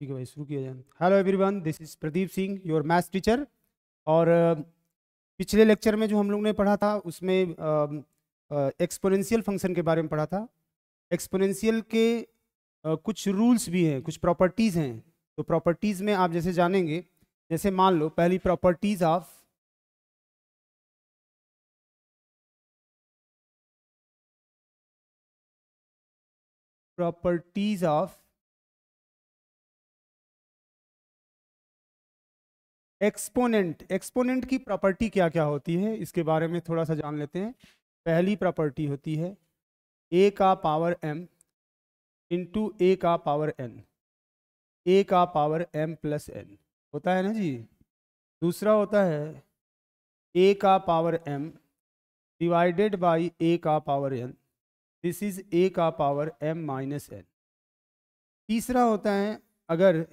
ठीक है भाई, शुरू किया जाए। Hello everyone, this is Pradeep Singh, your maths teacher. और पिछले लेक्चर में जो हम लोग ने पढ़ा था उसमें एक्सपोनेंशियल फंक्शन के बारे में पढ़ा था। एक्सपोनेंशियल के कुछ रूल्स भी हैं, कुछ प्रॉपर्टीज़ हैं। तो प्रॉपर्टीज़ में आप जैसे जानेंगे, जैसे मान लो पहली प्रॉपर्टीज़ ऑफ एक्सपोनेंट। एक्सपोनेंट की प्रॉपर्टी क्या क्या होती है इसके बारे में थोड़ा सा जान लेते हैं। पहली प्रॉपर्टी होती है ए का पावर m इंटू ए का पावर n, ए का पावर m प्लस n होता है ना जी। दूसरा होता है ए का पावर m डिवाइडेड बाई ए का power n, this is a का पावर m माइनस n। तीसरा होता है अगर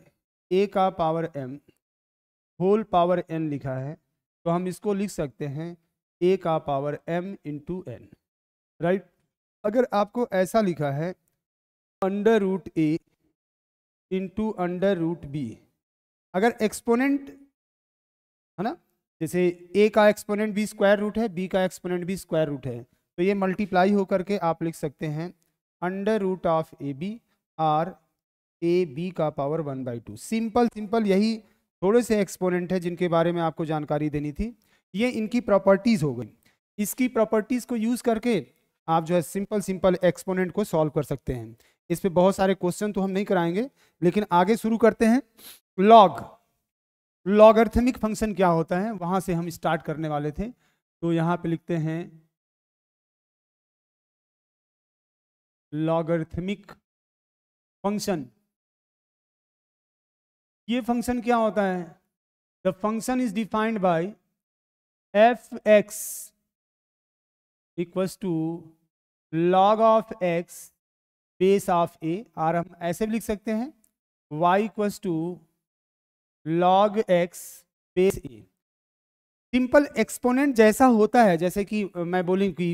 ए का power m whole power n लिखा है तो हम इसको लिख सकते हैं ए का power m into n, right. अगर आपको ऐसा लिखा है अंडर रूट ए इंटू अंडर रूट बी, अगर एक्सपोनेंट है ना, जैसे ए का एक्सपोनेंट भी स्क्वायर रूट है, बी का एक्सपोनेंट भी स्क्वायर रूट है, तो ये मल्टीप्लाई होकर के आप लिख सकते हैं under root of a b or a b का पावर 1/2। सिंपल सिंपल यही थोड़े से एक्सपोनेंट है जिनके बारे में आपको जानकारी देनी थी। ये इनकी प्रॉपर्टीज हो गई। इसकी प्रॉपर्टीज को यूज करके आप जो है सिंपल सिंपल एक्सपोनेंट को सॉल्व कर सकते हैं। इस पे बहुत सारे क्वेश्चन तो हम नहीं कराएंगे, लेकिन आगे शुरू करते हैं। लॉगरिथमिक फंक्शन क्या होता है वहां से हम स्टार्ट करने वाले थे। तो यहां पे लिखते हैं लॉगरिथमिक फंक्शन। ये फंक्शन क्या होता है? The function is defined by F x equals to log of X base of A, और हम ऐसे भी लिख सकते हैं y equals to log X base A. Simple exponent जैसा होता है, जैसे कि मैं बोलूं कि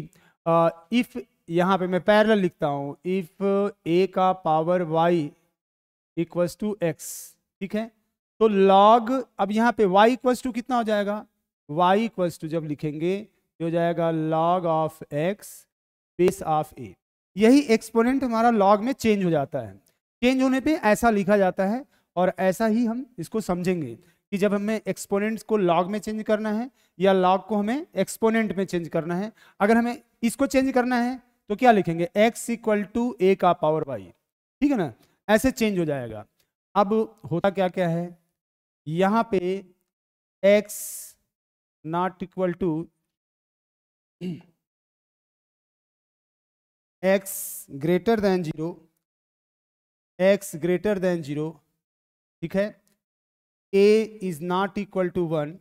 इफ, यहाँ पे मैं पैरेलल लिखता हूँ, इफ ए का power y equals to x, ठीक है। तो लॉग, अब यहाँ पे y इक्वल्स टू कितना हो जाएगा? y इक्वल्स टू जब लिखेंगे तो हो जाएगा log of X base of A. यही एक्सपोनेंट हमारा लॉग में चेंज हो जाता है। चेंज होने पे ऐसा लिखा जाता है, और ऐसा ही हम इसको समझेंगे कि जब हमें एक्सपोनेंट्स को लॉग में चेंज करना है या लॉग को हमें एक्सपोनेंट में चेंज करना है। अगर हमें इसको चेंज करना है तो क्या लिखेंगे? x इक्वल टू ए का पावर y, ठीक है ना, ऐसे चेंज हो जाएगा। अब होता क्या क्या है यहाँ पे, x not equal to x greater than 0, x greater than 0, ठीक है। a is not equal to 1,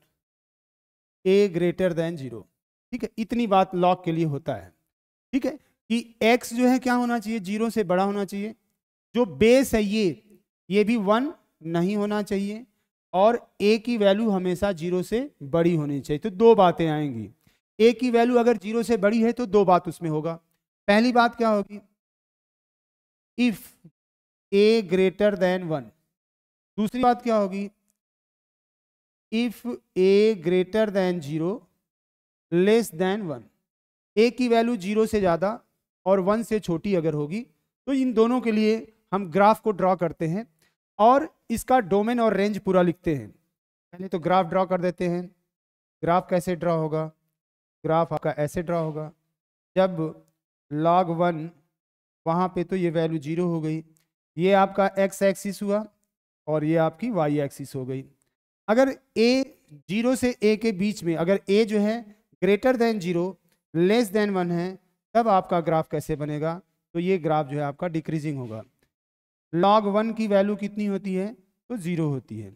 a greater than 0, ठीक है। इतनी बात लॉग के लिए होता है, ठीक है, कि x जो है क्या होना चाहिए? 0 से बड़ा होना चाहिए। जो बेस है ये भी 1 नहीं होना चाहिए, और a की वैल्यू हमेशा 0 से बड़ी होनी चाहिए। तो दो बातें आएंगी। a की वैल्यू अगर 0 से बड़ी है तो दो बात उसमें होगा। पहली बात क्या होगी? If a greater then 1। दूसरी बात क्या होगी? If a greater than 0 less than 1। a की वैल्यू 0 से ज़्यादा और 1 से छोटी अगर होगी तो इन दोनों के लिए हम ग्राफ को ड्रॉ करते हैं और इसका डोमेन और रेंज पूरा लिखते हैं। पहले तो ग्राफ ड्रॉ कर देते हैं। ग्राफ कैसे ड्रॉ होगा? ग्राफ आपका ऐसे ड्रॉ होगा। जब log 1 वहाँ पे तो ये वैल्यू 0 हो गई, ये आपका x एक्सिस हुआ और ये आपकी y एक्सिस हो गई। अगर a 0 से a के बीच में, अगर a जो है ग्रेटर देन 0 लेस देन 1 है, तब आपका ग्राफ कैसे बनेगा? तो ये ग्राफ जो है आपका डिक्रीजिंग होगा। log 1 की वैल्यू कितनी होती है? तो 0 होती है।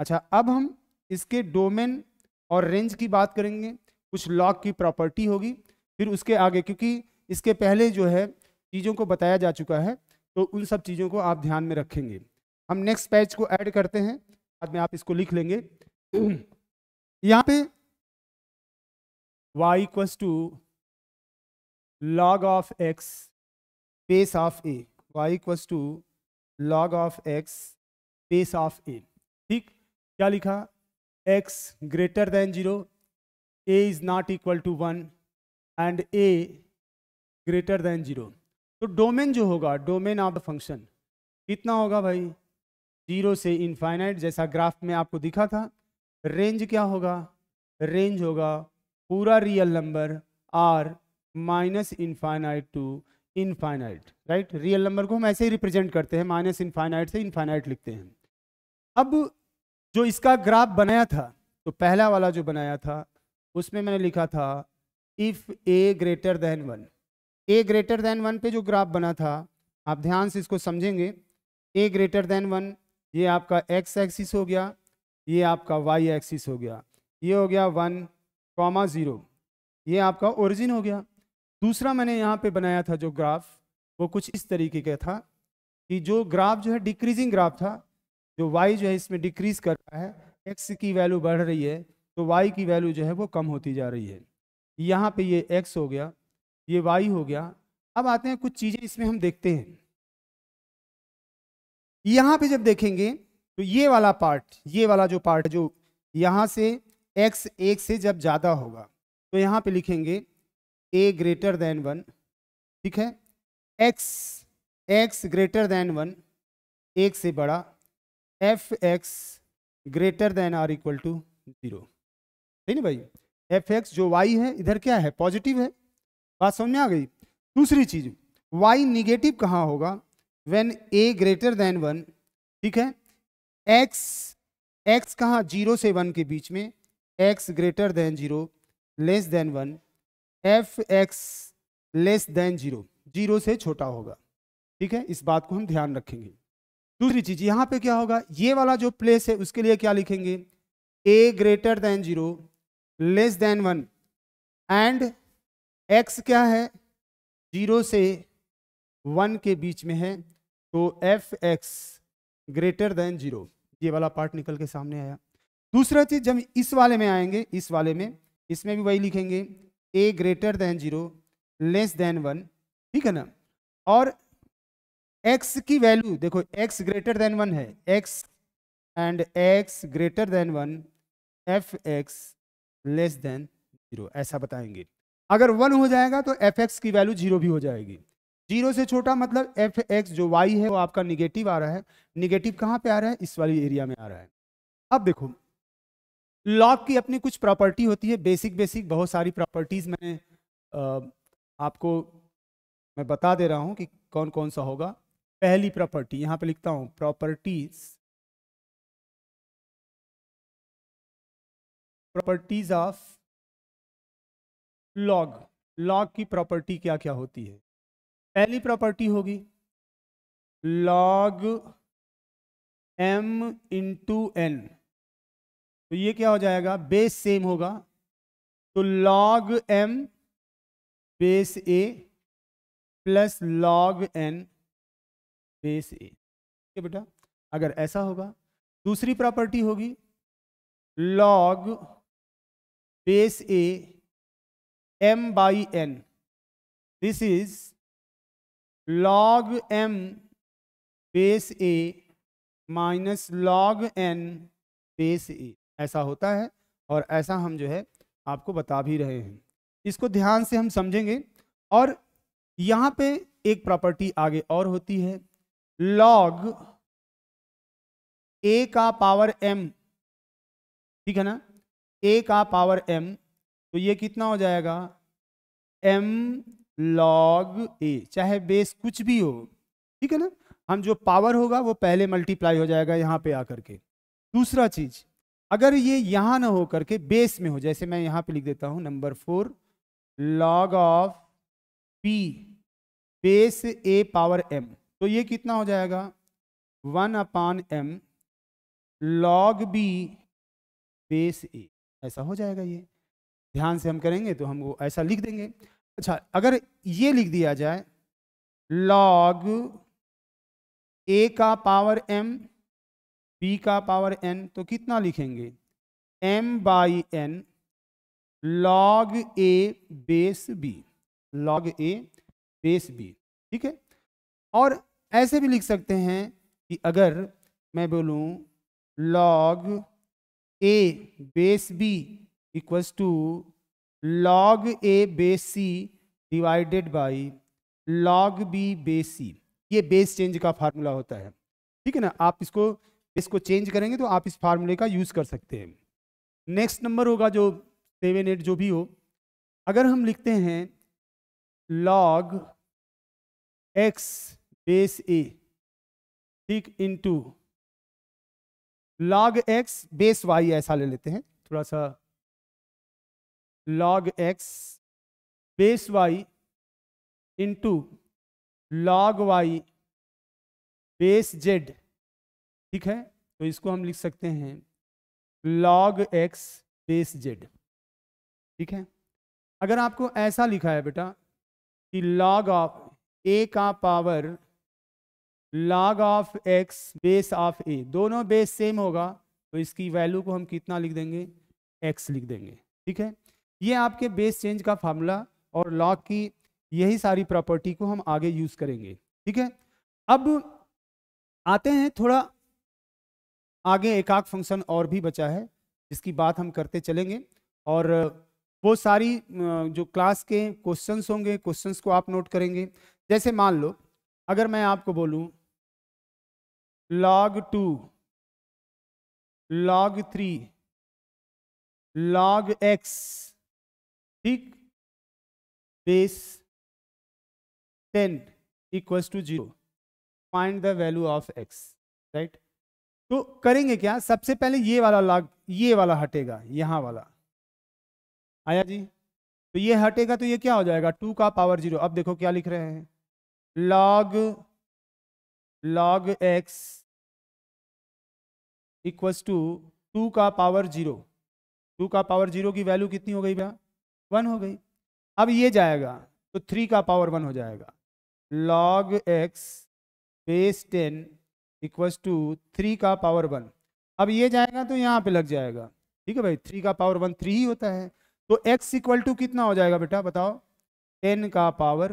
अच्छा, अब हम इसके डोमेन और रेंज की बात करेंगे। कुछ log की प्रॉपर्टी होगी, फिर उसके आगे, क्योंकि इसके पहले जो है चीज़ों को बताया जा चुका है, तो उन सब चीज़ों को आप ध्यान में रखेंगे। हम नेक्स्ट पेज को ऐड करते हैं, बाद में आप इसको लिख लेंगे। यहाँ पे y equals to log of x base of a, y equals to log of x base of A. ठीक, क्या लिखा, x greater than 0, a is not equal to 1 and a greater than 0। तो डोमेन जो होगा, domain of the function कितना होगा भाई, 0 से इनफाइनाइट, जैसा ग्राफ में आपको दिखा था। रेंज क्या होगा, रेंज होगा पूरा real number r minus infinite to infinite, right. Real number को हम ऐसे ही रिप्रेजेंट करते हैं, माइनस इनफाइनाइट से इनफाइनाइट लिखते हैं। अब जो इसका ग्राफ बनाया था, तो पहला वाला जो बनाया था उसमें मैंने लिखा था if a greater then 1, a greater then 1 पे जो ग्राफ बना था, आप ध्यान से इसको समझेंगे। a ग्रेटर देन 1, ये आपका x एक्सिस हो गया, ये आपका y एक्सिस हो गया, ये हो गया 1,0, ये आपका ओरिजिन हो गया। दूसरा मैंने यहाँ पे बनाया था जो ग्राफ, वो कुछ इस तरीके का था कि जो ग्राफ जो है डिक्रीजिंग ग्राफ था, जो y जो है इसमें डिक्रीज कर रहा है, x की वैल्यू बढ़ रही है, तो y की वैल्यू जो है वो कम होती जा रही है। यहाँ पे ये x हो गया, ये y हो गया। अब आते हैं कुछ चीजें इसमें हम देखते हैं। यहाँ पे जब देखेंगे तो ये वाला पार्ट, ये वाला जो पार्ट जो यहाँ से x 1 से जब ज़्यादा होगा, तो यहाँ पे लिखेंगे a ग्रेटर देन 1, ठीक है। x ग्रेटर देन 1, 1 से बड़ा, f(x) greater than or equal to 0, है ना भाई। f(x) जो y है इधर क्या है, पॉजिटिव है, बात समझ में आ गई। दूसरी चीज, y निगेटिव कहाँ होगा, व्हेन a ग्रेटर देन 1, ठीक है। x कहाँ, 0 से 1 के बीच में, x greater than 0 less than 1, f(x) less than 0, 0 से छोटा होगा, ठीक है। इस बात को हम ध्यान रखेंगे। दूसरी चीज यहाँ पे क्या होगा, ये वाला जो प्लेस है उसके लिए क्या लिखेंगे, a greater than 0 less than 1 and x क्या है, 0 से 1 के बीच में है, तो f(x) ग्रेटर देन 0, ये वाला पार्ट निकल के सामने आया। दूसरा चीज जब इस वाले में आएंगे, इस वाले में, इसमें भी वही लिखेंगे a greater than 0 less than 1, ठीक है ना। और x की वैल्यू देखो, x ग्रेटर देन 1 है, x and x greater then 1, f(x) less than 0, ऐसा बताएंगे। अगर 1 हो जाएगा तो f(x) की वैल्यू 0 भी हो जाएगी। 0 से छोटा मतलब f(x) जो y है वो आपका निगेटिव आ रहा है। निगेटिव कहाँ पे आ रहा है, इस वाली एरिया में आ रहा है। अब देखो, लॉग की अपनी कुछ प्रॉपर्टी होती है, बेसिक बहुत सारी प्रॉपर्टीज मैंने आपको मैं बता दे रहा हूं कि कौन कौन सा होगा। पहली प्रॉपर्टी यहां पे लिखता हूं, प्रॉपर्टीज ऑफ लॉग। लॉग की प्रॉपर्टी क्या क्या होती है। पहली प्रॉपर्टी होगी लॉग m इंटू n, तो ये क्या हो जाएगा, बेस सेम होगा, तो log m base a plus log n base a, ठीक है बेटा। अगर ऐसा होगा, दूसरी प्रॉपर्टी होगी log base a m by n, this is log m base a minus log n base a, ऐसा होता है। और ऐसा हम जो है आपको बता भी रहे हैं, इसको ध्यान से हम समझेंगे। और यहाँ पे एक प्रॉपर्टी आगे और होती है log a का पावर m, ठीक है ना, a का पावर m, तो ये कितना हो जाएगा, m log a, चाहे बेस कुछ भी हो, ठीक है ना। हम जो पावर होगा वो पहले मल्टीप्लाई हो जाएगा यहाँ पे आकर के। दूसरा चीज, अगर ये यहां ना हो करके बेस में हो, जैसे मैं यहां पे लिख देता हूं number 4 log of p base a power m, तो ये कितना हो जाएगा 1/m log b base a, ऐसा हो जाएगा। ये ध्यान से हम करेंगे तो हम वो ऐसा लिख देंगे। अच्छा, अगर ये लिख दिया जाए log a का पावर m b का पावर n, तो कितना लिखेंगे m by n log a base b, log a base b, ठीक है। और ऐसे भी लिख सकते हैं कि अगर मैं बोलूँ log a base b equals to log a base c divided by log b base c। ये बेस चेंज का फार्मूला होता है, ठीक है ना। आप इसको चेंज करेंगे तो आप इस फार्मूले का यूज कर सकते हैं। नेक्स्ट नंबर होगा जो 7 8 जो भी हो, अगर हम लिखते हैं log x बेस a, ठीक, into log x base y, ऐसा ले लेते हैं थोड़ा सा, log x base y into log y base z, ठीक है। तो इसको हम लिख सकते हैं log x बेस z, ठीक है। अगर आपको ऐसा लिखा है बेटा कि log ऑफ a का power log of x base of a, दोनों बेस सेम होगा तो इसकी वैल्यू को हम कितना लिख देंगे, x लिख देंगे, ठीक है। ये आपके बेस चेंज का फार्मूला और log की यही सारी प्रॉपर्टी को हम आगे यूज करेंगे, ठीक है। अब आते हैं थोड़ा आगे, एक आध फंक्शन और भी बचा है जिसकी बात हम करते चलेंगे, और वो सारी जो क्लास के क्वेश्चंस होंगे, क्वेश्चंस को आप नोट करेंगे। जैसे मान लो अगर मैं आपको बोलूं log 2, log 3, log x, ठीक, base 10 equals to 0, find the value of x, right. तो करेंगे क्या, सबसे पहले ये वाला log, ये वाला हटेगा, यहां वाला आया जी, तो ये हटेगा तो ये क्या हो जाएगा, 2 का पावर 0। अब देखो क्या लिख रहे हैं, log x इक्वल्स टू 2 का पावर 0। 2 का पावर 0 की वैल्यू कितनी हो गई भैया, 1 हो गई। अब ये जाएगा तो 3 का पावर 1 हो जाएगा, log x base 10 equals to 3 का पावर 1। अब ये जाएगा तो यहाँ पे लग जाएगा, ठीक है भाई, 3 का पावर 1 3 ही होता है, तो x इक्वल टू कितना हो जाएगा बेटा बताओ, 10 का पावर,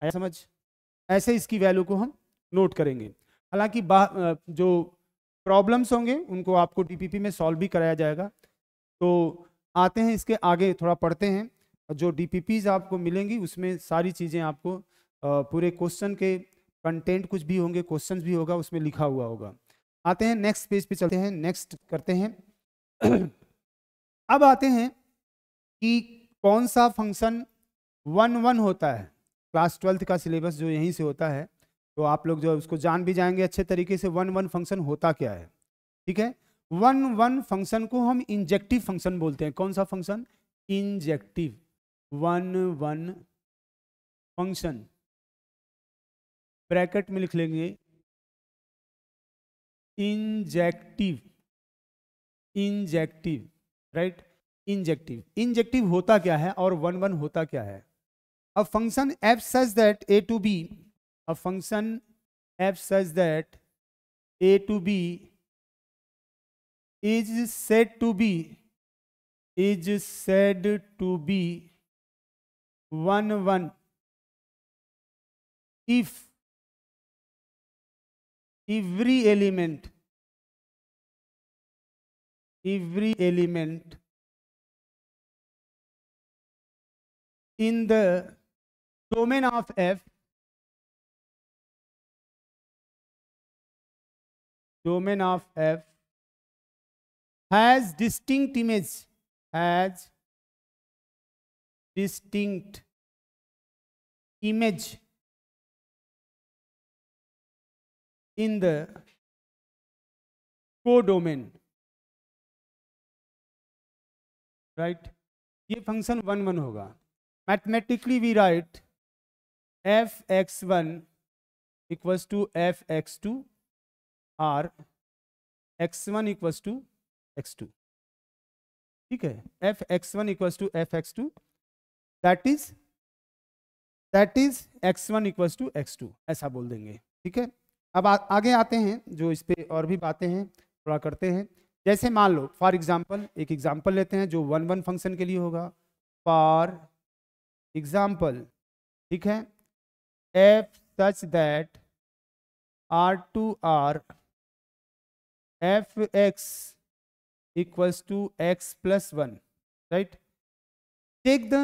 आया समझ। ऐसे इसकी वैल्यू को हम नोट करेंगे। हालांकि जो प्रॉब्लम्स होंगे उनको आपको डीपीपी में सॉल्व भी कराया जाएगा। तो आते हैं इसके आगे, थोड़ा पढ़ते हैं। जो डीपीपीज आपको मिलेंगी उसमें सारी चीज़ें आपको पूरे क्वेश्चन के कंटेंट कुछ भी होंगे, क्वेश्चंस भी होगा, उसमें लिखा हुआ होगा। आते हैं नेक्स्ट पेज पे, चलते हैं, नेक्स्ट करते हैं। अब आते हैं कि कौन सा फंक्शन 1 1 होता है। क्लास 12th का सिलेबस जो यहीं से होता है, तो आप लोग जो उसको जान भी जाएंगे अच्छे तरीके से 1 1 फंक्शन होता क्या है, ठीक है। 1 1 फंक्शन को हम इंजेक्टिव फंक्शन बोलते हैं। कौन सा फंक्शन, इंजेक्टिव 1 1 फंक्शन, ब्रैकेट में लिख लेंगे injective, injective, right. Injective, injective होता क्या है और 1 1 होता क्या है। A function f such that a to b, a function f such that a to b is said to be 1 1 if every element in the domain of f has distinct image, in the codomain, right। ये function 1 1 होगा। Mathematically we write f(x1) equals to f(x2) और x1 equals to x2, ठीक है। f(x1) equals to f(x2), that is x1 equals to x2, ऐसा बोल देंगे, ठीक है। अब आगे आते हैं, जो इस पे और भी बातें हैं थोड़ा करते हैं। जैसे मान लो फॉर एग्जांपल, एक एग्जांपल लेते हैं जो 1 1 फंक्शन के लिए होगा। फॉर एग्जांपल, ठीक है, f such that R2R fx equals to x plus 1, right? Take the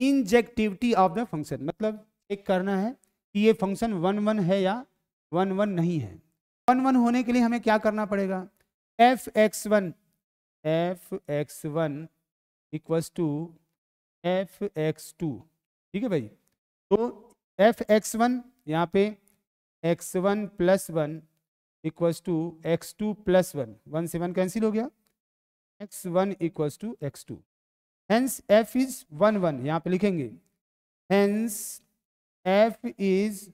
injectivity of the function, मतलब एक करना है कि ये फंक्शन 1 1 है या 1 1 नहीं है। 1 1 होने के लिए हमें क्या करना पड़ेगा? fx1 इक्वल्स टू fx2, ठीक है भाई। तो fx1 यहाँ पे x1 plus 1 equals to x2 plus 1, 1 से 1 कैंसिल हो गया, x1 equals to x2। Hence f is 1 1, यहाँ पे लिखेंगे हेंस f इज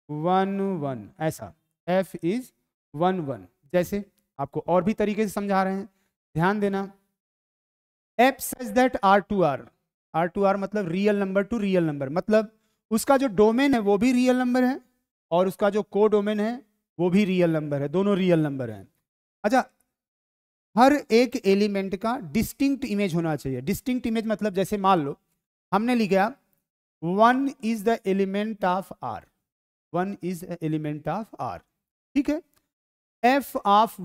1 1, ऐसा f इज 1 1। जैसे आपको और भी तरीके से समझा रहे हैं, ध्यान देना। f सच दैट R2R मतलब real number to real number, मतलब उसका जो डोमेन है वो भी रियल नंबर है और उसका जो को डोमेन है वो भी रियल नंबर है, दोनों रियल नंबर हैं। अच्छा, हर एक एलिमेंट का डिस्टिंक्ट इमेज होना चाहिए। डिस्टिंक्ट इमेज मतलब जैसे मान लो हमने लिखा 1 is the element of R, 1 is element of R, ठीक है। f ऑफ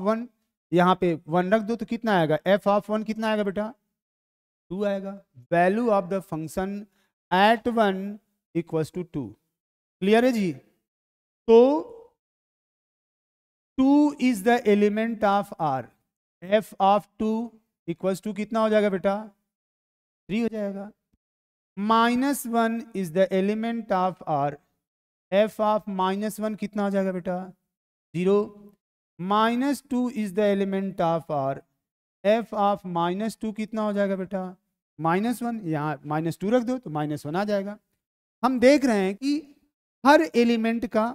1 यहाँ पे 1 रख दो तो कितना आएगा, f ऑफ 1 कितना आएगा बेटा, 2 आएगा। Value of the function at 1 equals to 2। Clear है जी? तो 2 is the element of R, f of 2 equals to कितना हो जाएगा बेटा, 3 हो जाएगा। -1 is the element of R, f of -1 कितना हो जाएगा बेटा, 0। -2 is the element of R, f of -2 कितना हो जाएगा बेटा, -1। यहाँ -2 रख दो तो -1 आ जाएगा। हम देख रहे हैं कि हर एलिमेंट का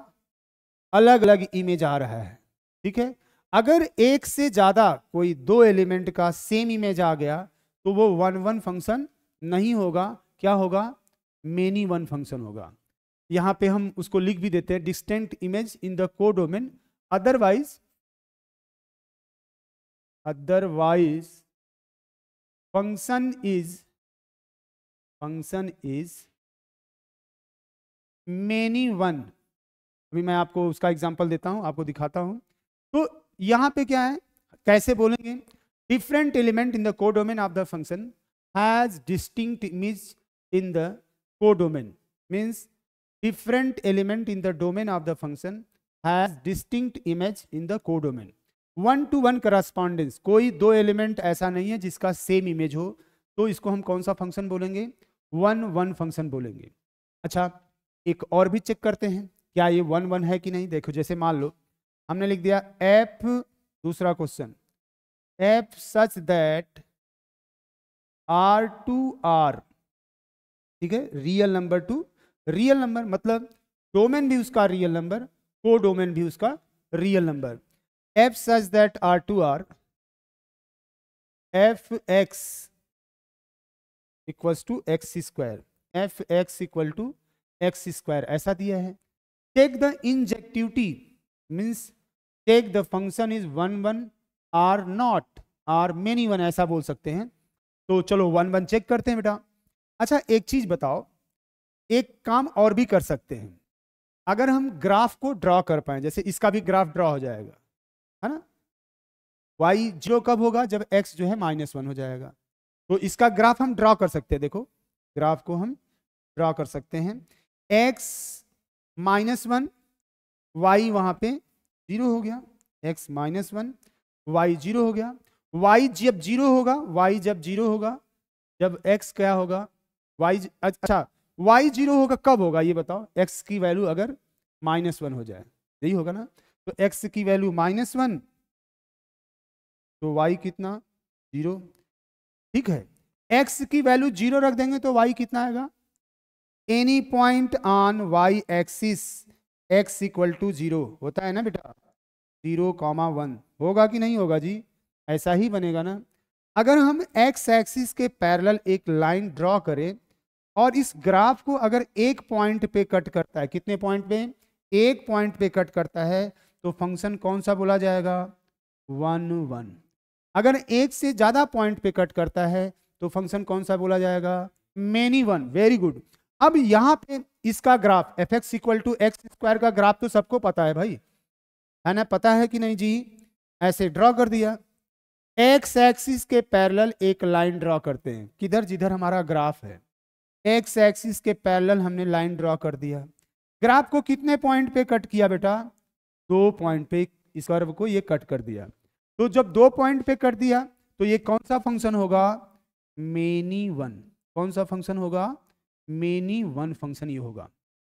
अलग अलग इमेज आ रहा है, ठीक है। अगर एक से ज्यादा कोई दो एलिमेंट का सेम इमेज आ गया तो वो 1 1 फंक्शन नहीं होगा, क्या होगा, मेनी वन फंक्शन होगा। यहां पे हम उसको लिख भी देते हैं distinct image in the codomain, otherwise function is many one. अभी मैं आपको उसका एग्जांपल देता हूं, आपको दिखाता हूं। तो यहां पे क्या है, कैसे बोलेंगे, different element in the codomain of the function has distinct image in the codomain, means different element in the domain of the function has distinct image in the codomain। 1-to-1 correspondence, कोई दो element ऐसा नहीं है जिसका same image हो, तो इसको हम कौन सा फंक्शन बोलेंगे, 1 1 फंक्शन बोलेंगे। अच्छा, एक और भी चेक करते हैं क्या ये 1 1 है कि नहीं। देखो, जैसे मान लो हमने लिख दिया f, दूसरा question, f such that R2R, ठीक है, real number to real number, मतलब डोमेन भी उसका रियल नंबर, को डोमेन भी उसका real number. f such that R2R fx equals to x square, fx equal to x square, ऐसा दिया है। Take the injectivity, means take the function is 1 1 or not or many one, ऐसा बोल सकते हैं। तो चलो 1 1 चेक करते हैं बेटा। अच्छा, एक चीज बताओ, एक काम और भी कर सकते हैं, अगर हम ग्राफ को ड्रॉ कर पाए, जैसे इसका भी ग्राफ ड्रॉ हो जाएगा, है ना। y 0 कब होगा, जब x जो है -1 हो जाएगा। तो इसका ग्राफ हम ड्रॉ कर सकते हैं। देखो, ग्राफ को हम ड्रॉ कर सकते हैं, x -1, y वहां पे 0 हो गया, x -1 y 0 हो गया। y जब 0 होगा, y जब 0 होगा, जब x क्या होगा, y, अच्छा y 0 होगा कब होगा ये बताओ, x की वैल्यू अगर -1 हो जाए, यही होगा ना। तो x की वैल्यू -1 तो y कितना, 0, ठीक है। x की वैल्यू 0 रख देंगे तो y कितना आएगा, any point on y axis x equal to 0 होता है ना बेटा, 0,1 होगा कि नहीं होगा जी, ऐसा ही बनेगा ना। अगर हम x एक्सिस के पैरेलल एक लाइन ड्रॉ करें और इस ग्राफ को अगर एक पॉइंट पे कट करता है, कितने पॉइंट पे, एक पॉइंट पे कट करता है, तो फंक्शन कौन सा बोला जाएगा, 1 1। अगर एक से ज्यादा पॉइंट पे कट करता है तो फंक्शन कौन सा बोला जाएगा, मेनी वन। Very good. अब यहाँ पे इसका graph f x equal to x square का ग्राफ तो सबको पता है भाई, है ना, पता है कि नहीं जी। ऐसे ड्रॉ कर दिया, एक्स एक्सिस के पैरेलल एक लाइन ड्रॉ करते हैं, किधर, जिधर हमारा ग्राफ है, एक्स एक्सिस के पैरेलल हमने लाइन ड्रॉ कर दिया। ग्राफ को कितने पॉइंट पे कट किया बेटा, 2 पॉइंट पे इस कर्व को ये कट कर दिया। तो जब 2 पॉइंट पे कर दिया तो ये कौन सा फंक्शन होगा, मेनी वन। कौन सा फंक्शन होगा, मेनी वन फंक्शन ये होगा।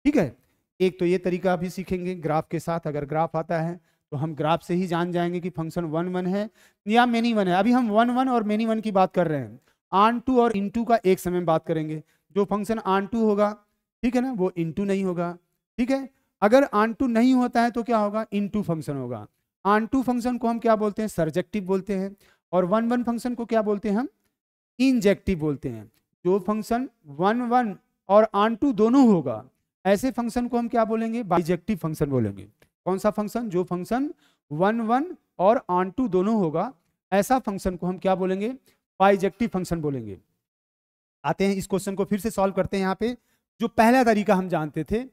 ठीक है, एक तो ये तरीका भी सीखेंगे ग्राफ के साथ, अगर ग्राफ आता है तो हम ग्राफ से ही जान जाएंगे कि फंक्शन 1 1 है या मेनी वन है। अभी हम 1 1 और मेनी वन की बात कर रहे हैं, ऑन टू और इन टू का एक समय में बात करेंगे। जो फंक्शन ऑन टू होगा, ठीक है ना, वो इन टू नहीं होगा। ठीक है, अगर ऑन टू नहीं होता है तो क्या होगा, इन टू फंक्शन होगा। ऑन टू फंक्शन को हम क्या बोलते हैं, सर्जेक्टिव बोलते हैं, और 1 1 फंक्शन को क्या बोलते हैं हम, इंजेक्टिव बोलते हैं। जो फंक्शन 1 1 और ऑन टू दोनों होगा ऐसे फंक्शन को हम क्या बोलेंगे, बाइजेक्टिव फंक्शन बोलेंगे। कौन सा फंक्शन, जो फंक्शन 1 1 और ऑन टू दोनों होगा ऐसा फंक्शन को हम क्या बोलेंगे, बाइजेक्टिव फंक्शन बोलेंगे। आते हैं इस क्वेश्चन को फिर से सॉल्व करते हैं। यहाँ पे जो पहला तरीका हम जानते थे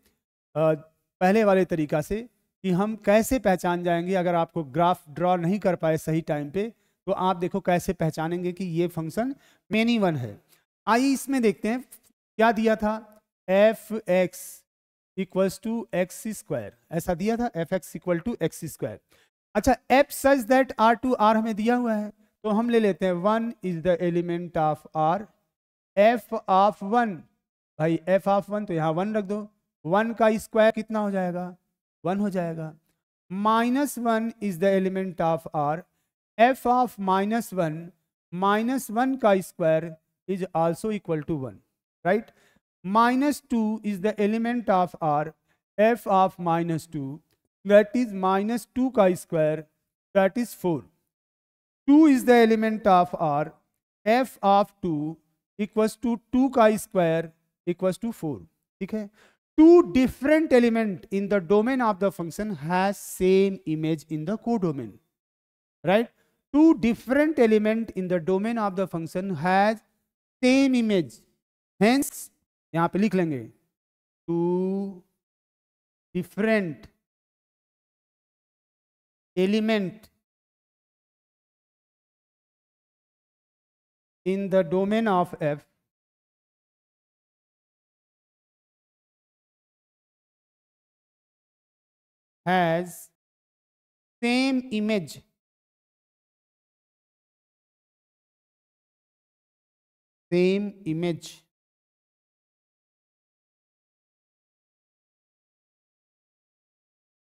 पहले वाले तरीका से, कि हम कैसे पहचान जाएंगे अगर आपको ग्राफ ड्रॉ नहीं कर पाए सही टाइम पे, तो आप देखो कैसे पहचानेंगे कि ये फंक्शन मेनी वन है। आइए इसमें देखते हैं क्या दिया था, F x equals to x square, ऐसा दिया था, F x equal to x square. अच्छा, F such that R to R हमें दिया हुआ है, तो हम ले लेते हैं 1 is the element of R, f of 1, भाई एफ ऑफ 1 तो यहाँ 1 रख दो, 1 का स्क्वायर कितना हो जाएगा, 1 हो जाएगा। -1 is the element of R, f of -1 का square is also equal to 1, right. -2 is the element of R, f of -2, that is -2 का square, that is 4. 2 is the element of R, f of 2 equals to 2 का square equals to 4. ठीक है, two different element in the domain of the function has same image in the codomain, right? Two different element in the domain of the function has same image, hence यहां पे लिख लेंगे two different element in the domain of f has same image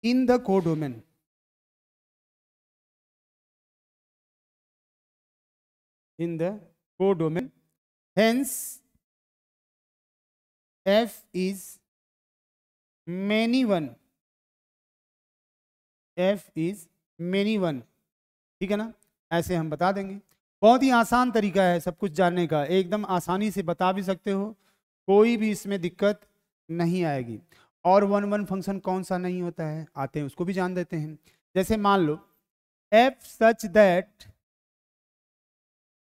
in the codomain. In the codomain, hence f is many one, f is many one. ठीक है ना, ऐसे हम बता देंगे। बहुत ही आसान तरीका है सब कुछ जानने का, एकदम आसानी से बता भी सकते हो, कोई भी इसमें दिक्कत नहीं आएगी। और 1 1 फंक्शन कौन सा नहीं होता है, आते हैं उसको भी जान देते हैं। जैसे मान लो f such that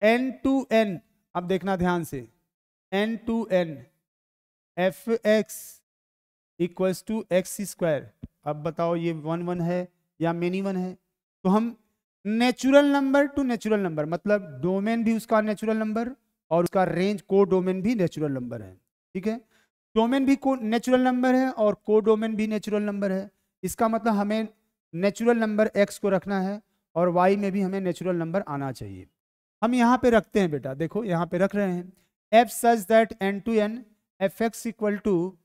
n to n, अब देखना ध्यान से, n to n f x equals to x square. अब बताओ ये 1 1 है या मेनी वन है, तो हम natural number two natural number, मतलब डोमेन भी उसका नेचुरल नंबर और उसका रेंज को डोमेन भी नेचुरल नंबर है। ठीक है, डोमेन भी को नेचुरल नंबर है और को डोमेन भी नेचुरल नंबर है। इसका मतलब हमें नेचुरल नंबर x को रखना है और y में भी हमें नेचुरल नंबर आना चाहिए। हम यहाँ पे रखते हैं बेटा, देखो यहाँ पे रख रहे हैं f such that n to n f x equal to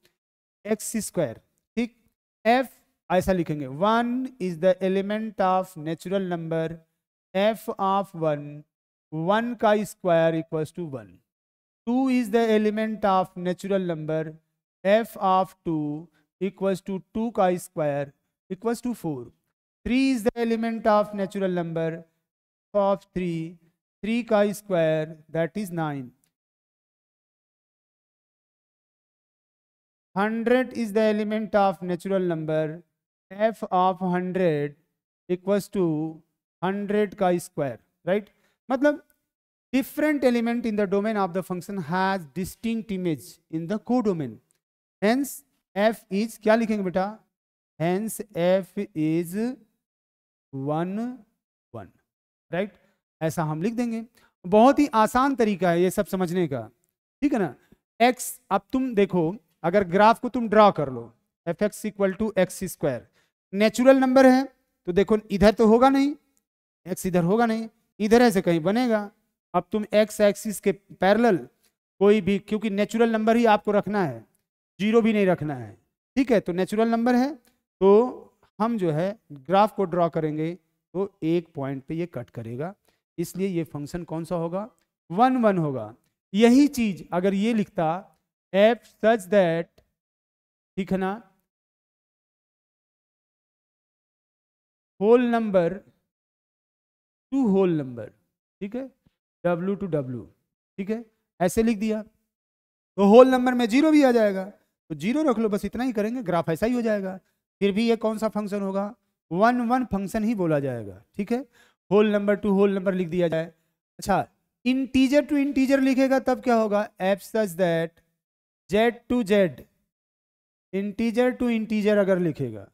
x square. ठीक, f ऐसा लिखेंगे 1 is the element of natural number, f of 1 का square equals to 1। 2 is the element of natural number, f of 2 equals to 2 का square equals to 4. 3 is the element of natural number, f of 3 का square that is 9. 100 is the element of natural number, f of 100 equals to 100 का square, right? मतलब different element in the domain of the function has distinct image in the codomain, hence F is क्या लिखेंगे बेटा, hence F is 1 1, right, ऐसा हम लिख देंगे। बहुत ही आसान तरीका है ये सब समझने का, ठीक है ना। एक्स, अब तुम देखो अगर ग्राफ को तुम ड्रॉ कर लो, F x equal to x square, natural number है तो देखो इधर तो होगा नहीं, एक्स इधर होगा नहीं, इधर ऐसे कहीं बनेगा। अब तुम एक्स एक्सिस के पैरेलल कोई भी, क्योंकि नेचुरल नंबर ही आपको रखना है, जीरो भी नहीं रखना है, ठीक है, तो नेचुरल नंबर है तो हम जो है ग्राफ को ड्रॉ करेंगे तो एक पॉइंट पे ये कट करेगा, इसलिए ये फंक्शन कौन सा होगा, 1 1 होगा। यही चीज अगर ये लिखता एफ सच दैट, ठीक है ना, whole number to whole number, ठीक है, W टू W, ठीक है, ऐसे लिख दिया तो होल नंबर में जीरो भी आ जाएगा, तो जीरो रख लो, बस इतना ही करेंगे, ग्राफ ऐसा ही हो जाएगा। फिर भी ये कौन सा फंक्शन होगा, 1 1 फंक्शन ही बोला जाएगा, ठीक है, whole number to whole number लिख दिया जाए। अच्छा, इंटीजर टू इंटीजर लिखेगा तब क्या होगा, f such that Z to Z, integer to integer अगर लिखेगा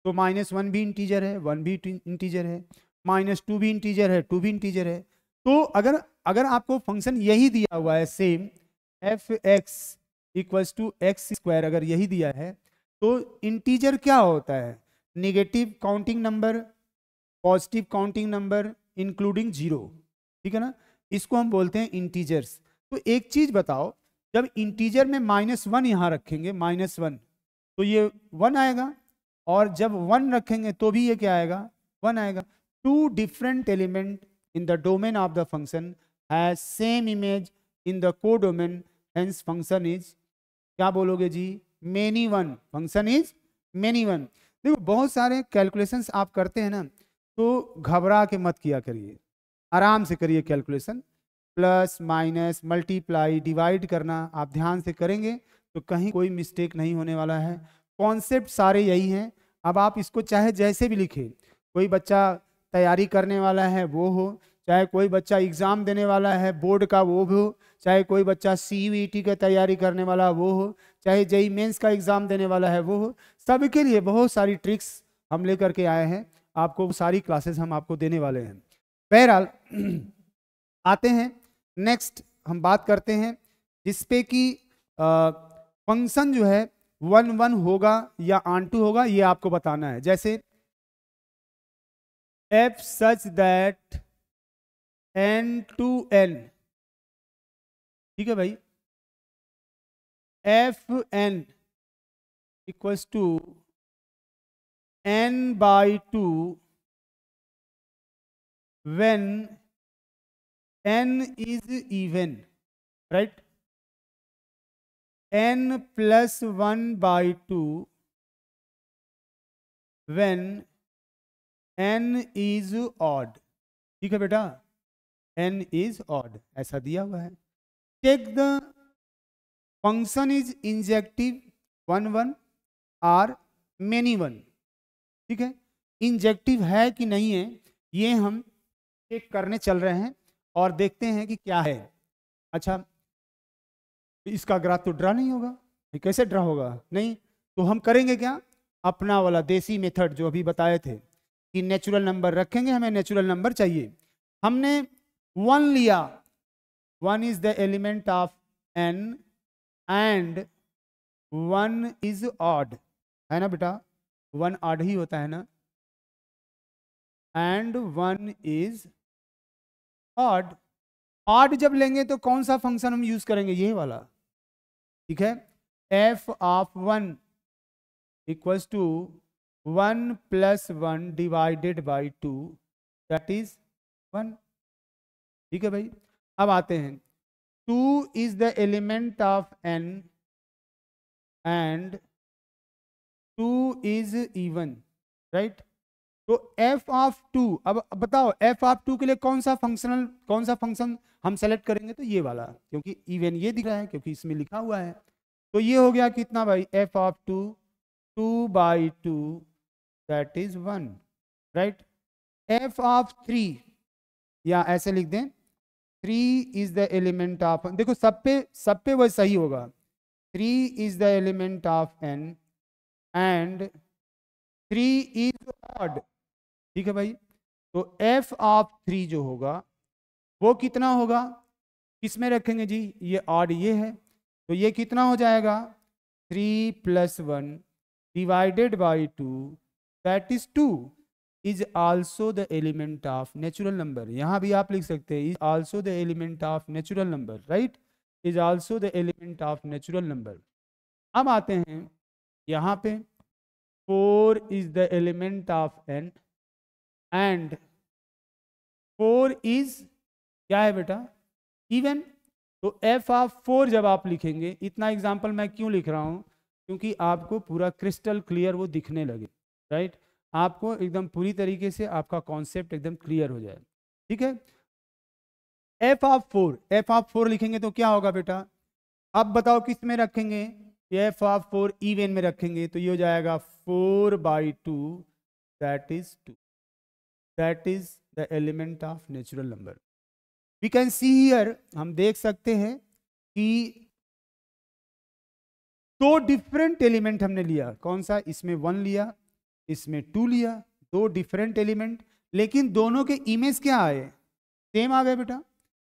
तो -1 भी इंटीजर है, 1 भी इंटीजर है, -2 भी इंटीजर है, 2 भी इंटीजर है। तो अगर आपको फंक्शन यही दिया हुआ है same, f x equals to x square, अगर यही दिया है तो इंटीजर क्या होता है, negative counting number, positive counting number including zero, ठीक है ना, इसको हम बोलते हैं इंटीजर्स। तो एक चीज बताओ, जब इंटीजर में -1 यहाँ रखेंगे, -1, तो ये 1 आएगा, और जब 1 रखेंगे तो भी ये क्या आएगा, 1 आएगा। Two different element in the domain of the function has same image in the codomain, hence function is, क्या बोलोगे जी, many one, function is many one। देखो बहुत सारे कैलकुलेशंस आप करते हैं ना, तो घबरा के मत किया करिए, आराम से करिए calculation, plus minus multiply divide करना आप ध्यान से करेंगे तो कहीं कोई मिस्टेक नहीं होने वाला है। कॉन्सेप्ट सारे यही हैं। अब आप इसको चाहे जैसे भी लिखें, कोई बच्चा तैयारी करने वाला है वो हो, चाहे कोई बच्चा एग्ज़ाम देने वाला है बोर्ड का वो हो, चाहे कोई बच्चा CUET का तैयारी करने वाला वो हो, चाहे JEE मेंस का एग्ज़ाम देने वाला है वो हो, सबके लिए बहुत सारी ट्रिक्स हम लेकर के आए हैं, आपको सारी क्लासेस हम आपको देने वाले हैं। बहरहाल आते हैं नेक्स्ट, हम बात करते हैं जिसपे कि फंक्शन जो है 1 1 होगा या ऑन टू होगा, ये आपको बताना है। जैसे f such that n to n, ठीक है भाई, f n equals to n by 2 when n is even, right, n plus 1 by 2 when n is odd, ठीक है बेटा, n is odd ऐसा दिया हुआ है। Take the function is injective 1 1 और मेनी 1, ठीक है, इंजेक्टिव है कि नहीं है ये हम चेक करने चल रहे हैं और देखते हैं कि क्या है। अच्छा, इसका ग्राफ तो ड्रा नहीं होगा, कैसे ड्रा होगा, नहीं, तो हम करेंगे क्या, अपना वाला देसी मेथड जो अभी बताए थे कि नेचुरल नंबर रखेंगे, हमें नेचुरल नंबर चाहिए, हमने 1 लिया, 1 is the element of n and 1 is odd, है ना बेटा, 1 ऑड ही होता है ना, एंड 1 इज ऑड। ऑड जब लेंगे तो कौन सा फंक्शन हम यूज करेंगे, ये वाला, ठीक है, f of 1 equals to 1 plus 1 divided by 2 that is 1, ठीक है भाई। अब आते हैं 2 is the element of n and 2 is even, right, तो f ऑफ 2, अब बताओ f ऑफ 2 के लिए कौन सा फंक्शन हम सेलेक्ट करेंगे, तो ये वाला, क्योंकि इवन ये दिख रहा है क्योंकि इसमें लिखा हुआ है, तो ये हो गया कितना भाई, f of 2 2 by 2 that is 1, right, f of 3, या ऐसे लिख दें 3 is the element of, देखो सब पे वो सही होगा, 3 is the element of n and 3 is odd. ठीक है भाई, तो f ऑफ 3 जो होगा वो कितना होगा, किसमें रखेंगे जी, ये ऑड ये है, तो ये कितना हो जाएगा 3 + 1 divided by 2 that is 2 is also the element of natural number. यहां भी आप लिख सकते हैं is also the element of natural number, right, is also the element of natural number. अब आते हैं यहाँ पे 4 is the element of n and 4 is क्या है बेटा, इवन। तो f ऑफ 4 जब आप लिखेंगे, इतना एग्जाम्पल मैं क्यों लिख रहा हूँ, क्योंकि आपको पूरा क्रिस्टल क्लियर वो दिखने लगे, राइट, आपको एकदम पूरी तरीके से आपका कॉन्सेप्ट एकदम क्लियर हो जाए। ठीक है, f ऑफ 4 लिखेंगे तो क्या होगा बेटा, अब बताओ किस में रखेंगे, f ऑफ 4 इवन में रखेंगे, तो ये हो जाएगा 4/2 that is 2, that is the element of natural number. We can see here, हम देख सकते हैं कि 2 डिफरेंट एलिमेंट हमने लिया, कौन सा, इसमें 1 लिया, इसमें 2 लिया, 2 डिफरेंट एलिमेंट, लेकिन दोनों के इमेज क्या आए, सेम आ गए बेटा।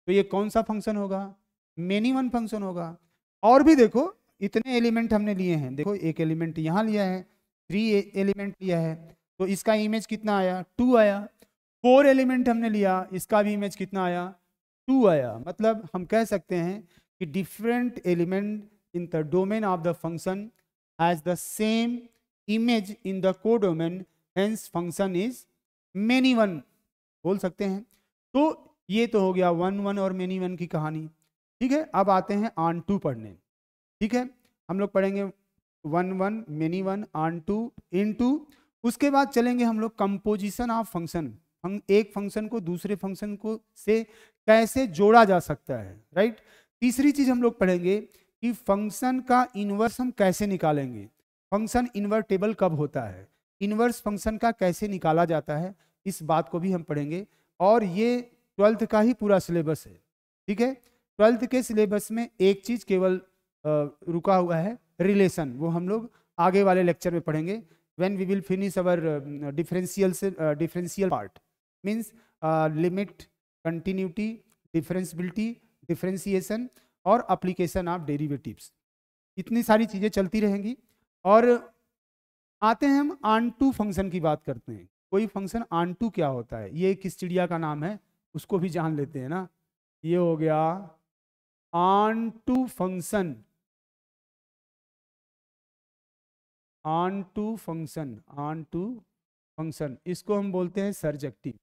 तो ये कौन सा फंक्शन होगा, मेनी वन फंक्शन होगा। और भी देखो इतने एलिमेंट हमने लिए हैं, देखो एक एलिमेंट यहाँ लिया है, 3 एलिमेंट लिया है, तो इसका इमेज कितना आया, 2 आया। 4 एलिमेंट हमने लिया, इसका भी इमेज कितना आया, 2 आया। मतलब हम कह सकते हैं कि different element in the domain of the function has the same image in the codomain, hence function is many one बोल सकते हैं। तो ये तो हो गया 1 1 और many one की कहानी। ठीक है, अब आते हैं on 2 पढ़ने। ठीक है, हम लोग पढ़ेंगे 1 1 many one on 2 into, उसके बाद चलेंगे हम लोग कंपोजिशन ऑफ फंक्शन, एक फंक्शन को दूसरे फंक्शन को से कैसे जोड़ा जा सकता है, राइट। तीसरी चीज हम लोग पढ़ेंगे कि फंक्शन का इन्वर्स हम कैसे निकालेंगे, फंक्शन इन्वर्टेबल कब होता है, इन्वर्स फंक्शन का कैसे निकाला जाता है, इस बात को भी हम पढ़ेंगे। और ये 12th का ही पूरा सिलेबस है। ठीक है, 12th के सिलेबस में एक चीज केवल रुका हुआ है, रिलेशन, वो हम लोग आगे वाले लेक्चर में पढ़ेंगे, when we will finish our differential part, means limit, continuity, differentiability, differentiation और एप्लीकेशन ऑफ डेरिवेटिव्स, इतनी सारी चीजें चलती रहेंगी। और आते हैं हम ऑन टू फंक्शन की बात करते हैं। कोई फंक्शन ऑन टू क्या होता है, ये किस चिड़िया का नाम है उसको भी जान लेते हैं ना। ये हो गया onto function, onto function, onto function, इसको हम बोलते हैं surjective.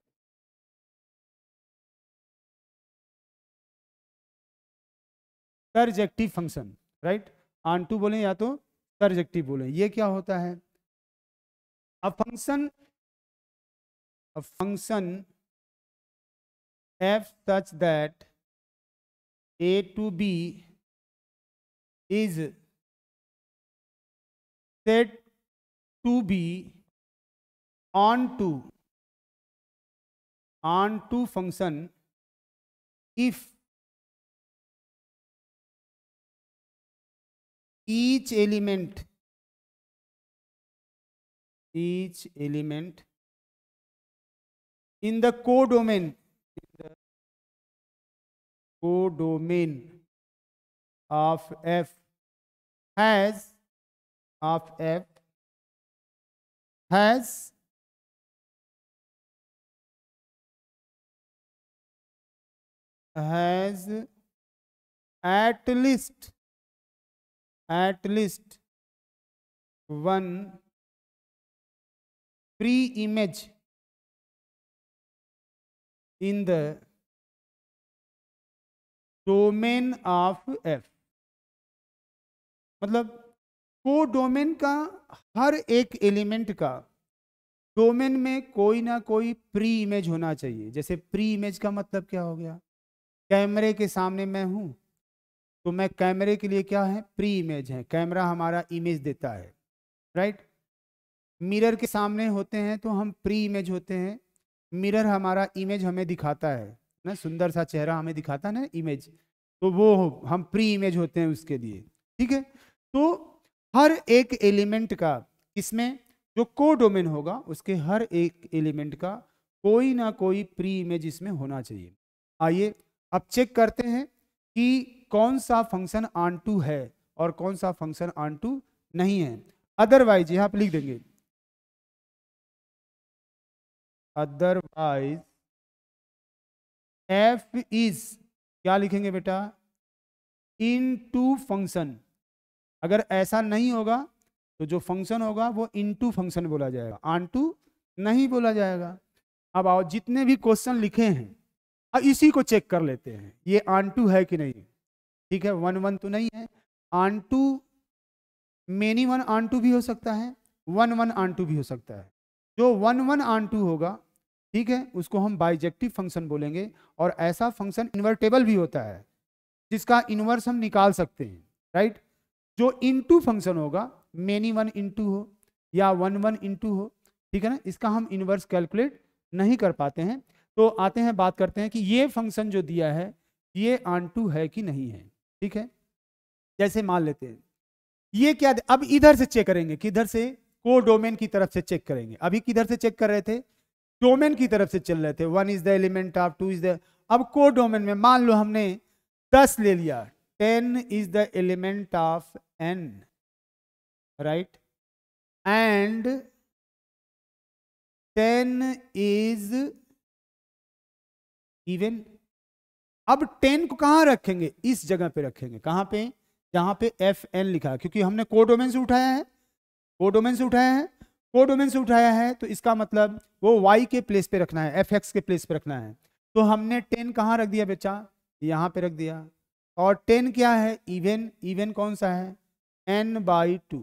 Surjective function, right, onto बोले या तो सर्जेक्टिव बोले। ये क्या होता है, a function f such that a to b is said to be on to function if each element in the codomain of f has at least one pre-image in the domain of f। मतलब codomain का हर एक element का domain में कोई ना कोई pre image होना चाहिए। जैसे प्री इमेज का मतलब क्या हो गया, कैमरे के सामने मैं हूं तो मैं कैमरे के लिए क्या है, प्री इमेज है, कैमरा हमारा इमेज देता है, राइट। मिरर के सामने होते हैं तो हम प्री इमेज होते हैं, मिरर हमारा इमेज हमें दिखाता है ना, सुंदर सा चेहरा हमें दिखाता है ना इमेज, तो वो हम प्री इमेज होते हैं उसके लिए। ठीक है, तो हर एक एलिमेंट का इसमें जो कोडोमेन होगा उसके हर एक एलिमेंट का कोई ना कोई प्री इमेज इसमें होना चाहिए। आइए अब चेक करते हैं कि कौन सा फंक्शन ऑन टू है और कौन सा फंक्शन ऑन टू नहीं है। अदरवाइज यहां पर लिख देंगे, अदरवाइज एफ इज, क्या लिखेंगे बेटा, इन टू फंक्शन। अगर ऐसा नहीं होगा तो जो फंक्शन होगा वो इनटू फंक्शन बोला जाएगा, ऑन टू नहीं बोला जाएगा। अब आओ जितने भी क्वेश्चन लिखे हैं अब इसी को चेक कर लेते हैं, ये ऑन टू है कि नहीं। ठीक है, 1 1 तो नहीं है, onto many one onto भी हो सकता है, 1 1 ऑन टू भी हो सकता है। जो 1 1 ऑन टू होगा, ठीक है, उसको हम बाइजेक्टिव फंक्शन बोलेंगे। और ऐसा फंक्शन इन्वर्टेबल भी होता है जिसका इन्वर्स हम निकाल सकते हैं, राइट। जो इनटू फंक्शन होगा, मेनी वन इनटू हो या 1 1 इनटू हो, ठीक है ना, इसका हम इन्वर्स कैलकुलेट नहीं कर पाते हैं। तो आते हैं, बात करते हैं कि ये फंक्शन जो दिया है ये ऑन टू है कि नहीं है। ठीक है, जैसे मान लेते हैं ये क्या, अब इधर से चेक करेंगे, किधर से, को डोमेन की तरफ से चेक करेंगे। अभी किधर से चेक कर रहे थे, डोमेन की तरफ से चल रहे थे, 1 is the element of 2 is the. अब को डोमेन में मान लो हमने 10 ले लिया, 10 is the element of n, right, and 10 is even. अब 10 को कहां रखेंगे, इस जगह पे रखेंगे, कहां पे, जहां पे fn लिखा है, क्योंकि हमने कोडोमेन से उठाया है, कोडोमेन से उठाया है, कोडोमेन से उठाया है, तो इसका मतलब वो y के प्लेस पे रखना है, fx के प्लेस पे रखना है। तो हमने 10 कहां रख दिया बच्चा, यहां पे रख दिया। और 10 क्या है, इवन, इवन कौन सा है, n/2,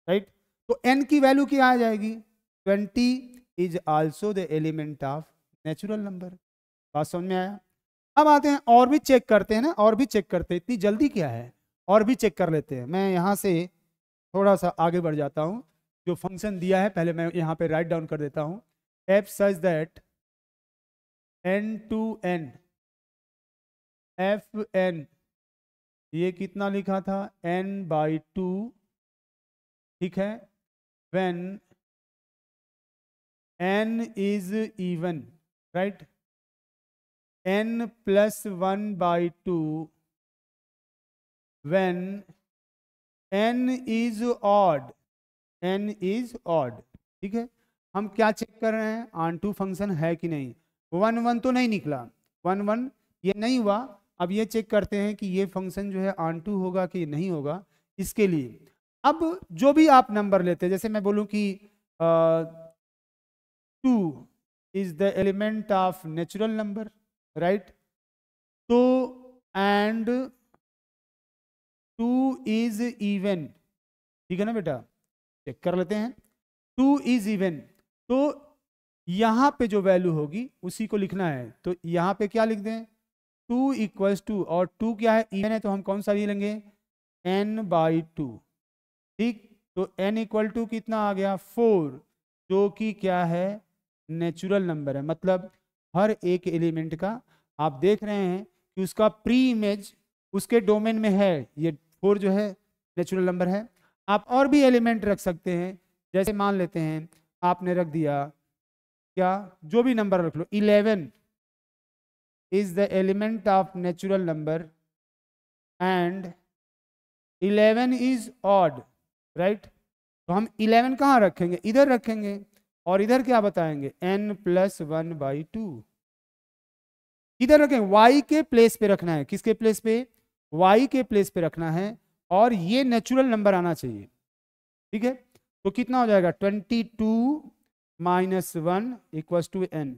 राइट। तो n की वैल्यू क्या आ जाएगी, 20 is also the element of natural number. बात समझ में आया। अब आते हैं और भी चेक करते हैं ना, और भी चेक करते हैं, इतनी जल्दी क्या है, और भी चेक कर लेते हैं। मैं यहाँ से थोड़ा सा आगे बढ़ जाता हूँ, जो फंक्शन दिया है पहले मैं यहाँ पे राइट डाउन कर देता हूँ, f such that n to n f n, ये कितना लिखा था, n/2, ठीक है, when n is even, right, n plus 1/2 when n is odd, n is odd। ठीक है, हम क्या चेक कर रहे हैं, ऑन टू फंक्शन है कि नहीं। 1 1 तो नहीं निकला, 1 1 ये नहीं हुआ। अब ये चेक करते हैं कि ये फंक्शन जो है ऑन टू होगा कि नहीं होगा। इसके लिए अब जो भी आप नंबर लेते हैं, जैसे मैं बोलूं कि 2 is the element of natural number, right, तो एंड 2 इज इवन, ठीक है ना बेटा, चेक कर लेते हैं, 2 इज इवन। तो यहां पे जो वैल्यू होगी उसी को लिखना है, तो यहां पे क्या लिख दें, 2 इक्वल्स टू, और 2 क्या है, इवन है, तो हम कौन सा ले लेंगे, n/2, ठीक। तो n इक्वल टू कितना आ गया, 4, जो कि क्या है, नेचुरल नंबर है। मतलब हर एक एलिमेंट का आप देख रहे हैं कि उसका प्री इमेज उसके डोमेन में है, ये 4 जो है नेचुरल नंबर है। आप और भी एलिमेंट रख सकते हैं, जैसे मान लेते हैं आपने रख दिया क्या, जो भी नंबर रख लो, 11 is the element of natural number and 11 is odd, right. तो हम 11 कहाँ रखेंगे, इधर रखेंगे, और इधर क्या बताएंगे, n + 1/2 इधर रखेंगे, y के प्लेस पे रखना है, किसके प्लेस पे, y के प्लेस पे रखना है, और ये नेचुरल नंबर आना चाहिए। ठीक है, तो कितना हो जाएगा, 22 - 1 = n,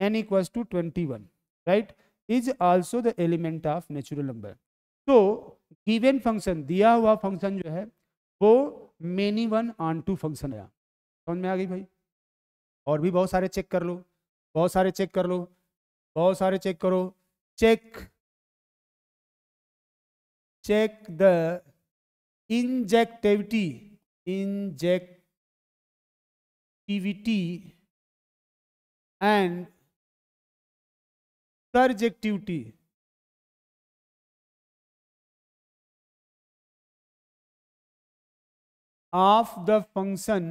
n = 21, right, is also the element of natural number. तो गिवन फंक्शन, दिया हुआ फंक्शन जो है वो many one onto function है। समझ में आ गई भाई। और भी बहुत सारे चेक कर लो, बहुत सारे चेक कर लो, बहुत सारे चेक करो। Check the injectivity and surjectivity. of the function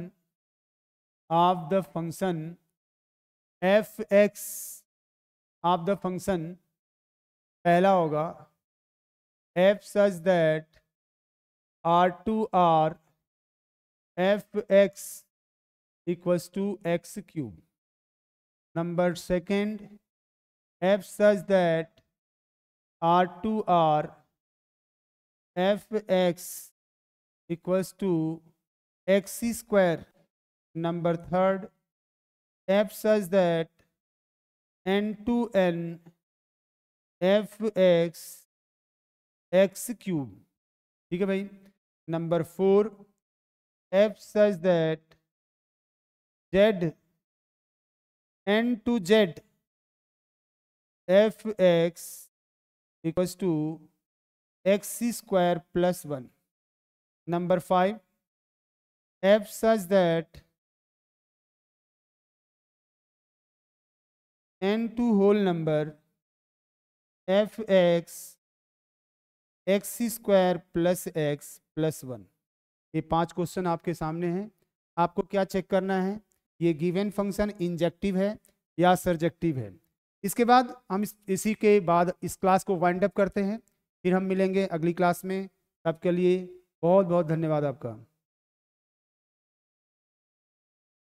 fx of the function पहला होगा f such that R2R fx equals to x cube. Number second, f such that R2R fx equals to x square. Number third, f such that n2n fx x cube. ठीक है भाई. Number 4, f such that z n to z fx equals to x square plus 1. Number 5, f such that n2 whole number fx x square plus x plus 1. ये 5 question आपके सामने हैं. आपको क्या check करना है, ये गिवन फंक्शन इंजेक्टिव है या सर्जेक्टिव है. इसके बाद हम इसी के बाद इस क्लास को वाइंड अप करते हैं. फिर हम मिलेंगे अगली क्लास में. तब के लिए बहुत बहुत धन्यवाद आपका.